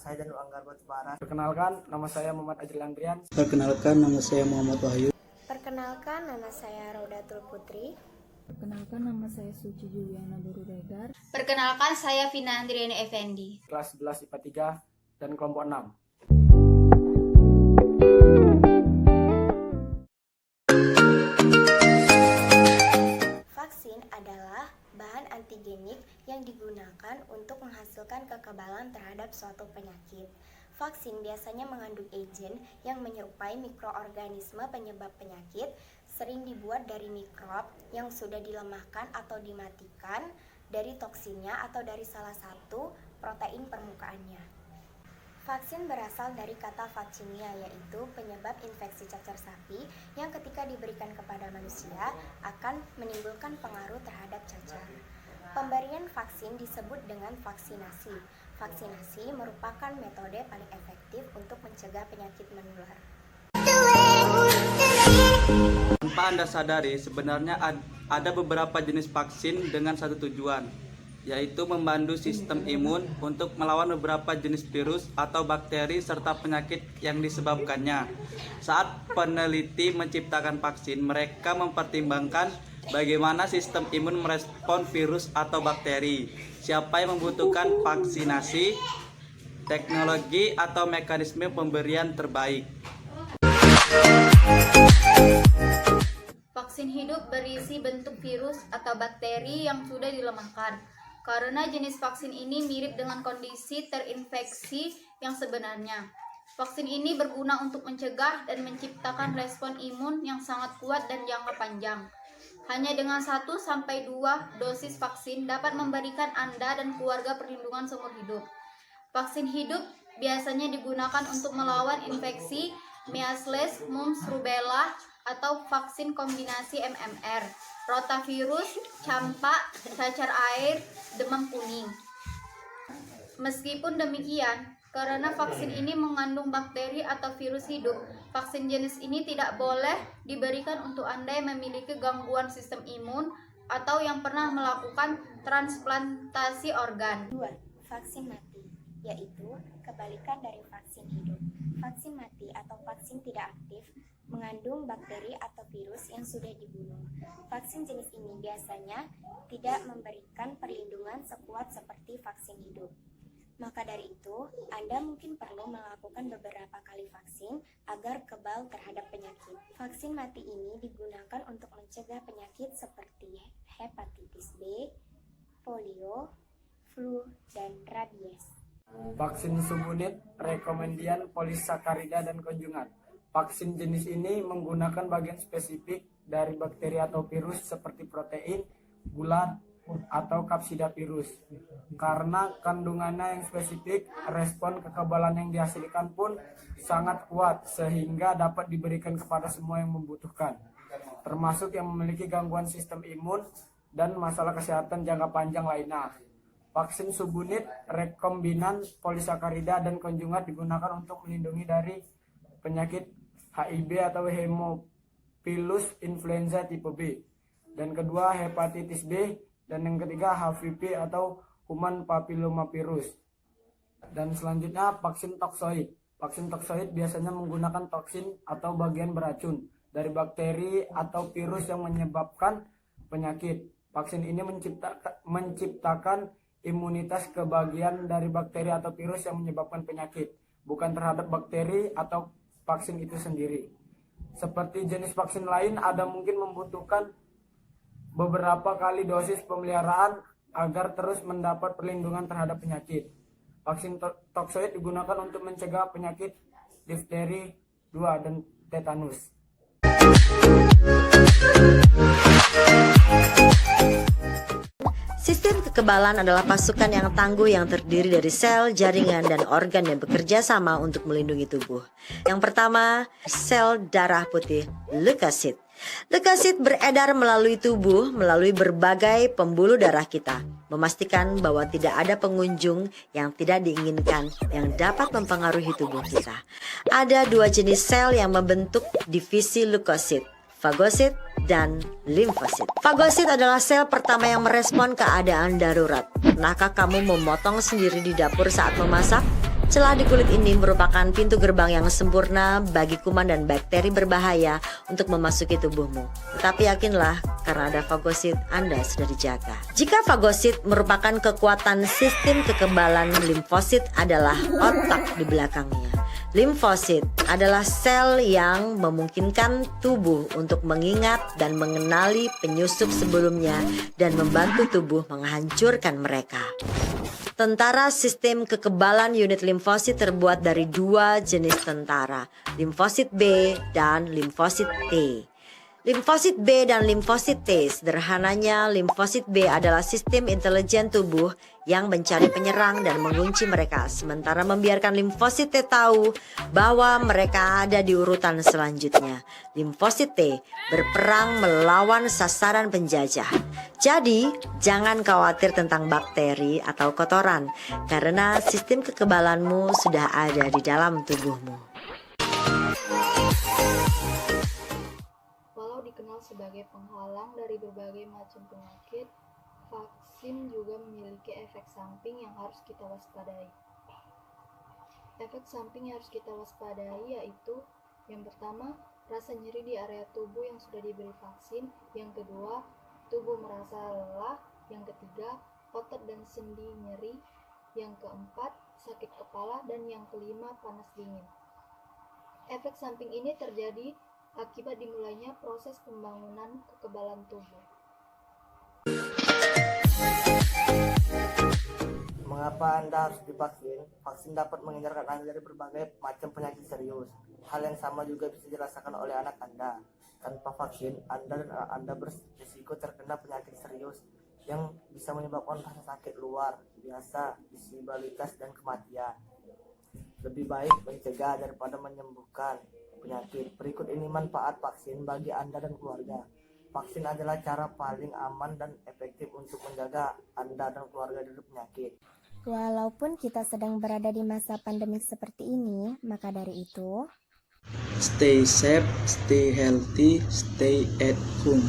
saya Danu Anggar Batubara. Perkenalkan, nama saya Muhammad Ajil Andrian. Perkenalkan, nama saya Muhammad Wahyu. Perkenalkan, nama saya Raudatul Putri. Perkenalkan, nama saya Suci Juliana Bururegar. Perkenalkan, saya Vina Andriani Effendi. Kelas 11 IPA 3 dan kelompok 6. Vaksin adalah bahan antigenik yang digunakan untuk menghasilkan kekebalan terhadap suatu penyakit. Vaksin biasanya mengandung agen yang menyerupai mikroorganisme penyebab penyakit, sering dibuat dari mikrob yang sudah dilemahkan atau dimatikan dari toksinnya atau dari salah satu protein permukaannya. Vaksin berasal dari kata vaccinia, yaitu penyebab infeksi cacar sapi yang ketika diberikan kepada manusia akan menimbulkan pengaruh terhadap cacar. Pemberian vaksin disebut dengan vaksinasi. Vaksinasi merupakan metode paling efektif untuk mencegah penyakit menular. Tanpa Anda sadari, sebenarnya ada beberapa jenis vaksin dengan satu tujuan, yaitu membantu sistem imun untuk melawan beberapa jenis virus atau bakteri serta penyakit yang disebabkannya. Saat peneliti menciptakan vaksin, mereka mempertimbangkan bagaimana sistem imun merespon virus atau bakteri, siapa yang membutuhkan vaksinasi, teknologi atau mekanisme pemberian terbaik. Vaksin hidup berisi bentuk virus atau bakteri yang sudah dilemahkan. Karena jenis vaksin ini mirip dengan kondisi terinfeksi yang sebenarnya. Vaksin ini berguna untuk mencegah dan menciptakan respon imun yang sangat kuat dan jangka panjang. Hanya dengan 1-2 dosis vaksin dapat memberikan Anda dan keluarga perlindungan seumur hidup. Vaksin hidup biasanya digunakan untuk melawan infeksi measles, mumps, rubella, atau vaksin kombinasi MMR, rotavirus, campak, cacar air, demam kuning. Meskipun demikian, karena vaksin ini mengandung bakteri atau virus hidup, vaksin jenis ini tidak boleh diberikan untuk Anda yang memiliki gangguan sistem imun atau yang pernah melakukan transplantasi organ. 2. Vaksin mati, yaitu kebalikan dari vaksin hidup. Vaksin mati atau vaksin tidak aktif mengandung bakteri atau virus yang sudah dibunuh. Vaksin jenis ini biasanya tidak memberikan perlindungan sekuat seperti vaksin hidup. Maka dari itu, Anda mungkin perlu melakukan beberapa kali vaksin agar kebal terhadap penyakit. Vaksin mati ini digunakan untuk mencegah penyakit seperti hepatitis B, polio, flu, dan rabies. Vaksin subunit, rekomendian, polisakarida, dan konjugat. Vaksin jenis ini menggunakan bagian spesifik dari bakteri atau virus seperti protein, gula, atau kapsida virus. Karena kandungannya yang spesifik, respon kekebalan yang dihasilkan pun sangat kuat sehingga dapat diberikan kepada semua yang membutuhkan, termasuk yang memiliki gangguan sistem imun dan masalah kesehatan jangka panjang lainnya. Vaksin subunit, rekombinan, polisakarida, dan konjugat digunakan untuk melindungi dari penyakit HIV atau Haemophilus influenza tipe B, dan kedua hepatitis B, dan yang ketiga HPV atau human papillomavirus. Dan selanjutnya vaksin toksoid. Vaksin toksoid biasanya menggunakan toksin atau bagian beracun dari bakteri atau virus yang menyebabkan penyakit. Vaksin ini menciptakan imunitas ke bagian dari bakteri atau virus yang menyebabkan penyakit, bukan terhadap bakteri atau vaksin itu sendiri. Seperti jenis vaksin lain, ada mungkin membutuhkan beberapa kali dosis pemeliharaan agar terus mendapat perlindungan terhadap penyakit. Vaksin toksoid digunakan untuk mencegah penyakit difteri 2 dan tetanus. Sistem kekebalan adalah pasukan yang tangguh yang terdiri dari sel, jaringan, dan organ yang bekerja sama untuk melindungi tubuh. Yang pertama, sel darah putih, leukosit. Leukosit beredar melalui tubuh melalui berbagai pembuluh darah kita, memastikan bahwa tidak ada pengunjung yang tidak diinginkan yang dapat mempengaruhi tubuh kita. Ada 2 jenis sel yang membentuk divisi leukosit, fagosit dan limfosit. Fagosit adalah sel pertama yang merespon keadaan darurat. Pernahkah kamu memotong sendiri di dapur saat memasak? Celah di kulit ini merupakan pintu gerbang yang sempurna bagi kuman dan bakteri berbahaya untuk memasuki tubuhmu. Tetapi yakinlah, karena ada fagosit, Anda sudah dijaga. Jika fagosit merupakan kekuatan sistem kekebalan, limfosit adalah otak di belakangnya. Limfosit adalah sel yang memungkinkan tubuh untuk mengingat dan mengenali penyusup sebelumnya dan membantu tubuh menghancurkan mereka. Tentara sistem kekebalan unit limfosit terbuat dari dua jenis tentara, limfosit B dan limfosit T. Limfosit B dan limfosit T, sederhananya limfosit B adalah sistem intelijen tubuh yang mencari penyerang dan mengunci mereka, sementara membiarkan limfosit T tahu bahwa mereka ada di urutan selanjutnya. Limfosit T berperang melawan sasaran penjajah. Jadi, jangan khawatir tentang bakteri atau kotoran, karena sistem kekebalanmu sudah ada di dalam tubuhmu. Dikenal sebagai penghalang dari berbagai macam penyakit, vaksin juga memiliki efek samping yang harus kita waspadai. Efek samping yang harus kita waspadai yaitu yang pertama, rasa nyeri di area tubuh yang sudah diberi vaksin, yang kedua, tubuh merasa lelah, yang ketiga, otot dan sendi nyeri, yang keempat, sakit kepala, dan yang kelima, panas dingin. Efek samping ini terjadi akibat dimulainya proses pembangunan kekebalan tubuh. Mengapa Anda harus divaksin? Vaksin dapat menghindarkan Anda dari berbagai macam penyakit serius. Hal yang sama juga bisa dirasakan oleh anak Anda. Tanpa vaksin, Anda dan anak Anda berisiko terkena penyakit serius yang bisa menyebabkan rasa sakit luar biasa, disabilitas, dan kematian. Lebih baik mencegah daripada menyembuhkan penyakit. Berikut ini manfaat vaksin bagi Anda dan keluarga. Vaksin adalah cara paling aman dan efektif untuk menjaga Anda dan keluarga dari penyakit. Walaupun kita sedang berada di masa pandemik seperti ini, maka dari itu, Stay safe, stay healthy, stay at home.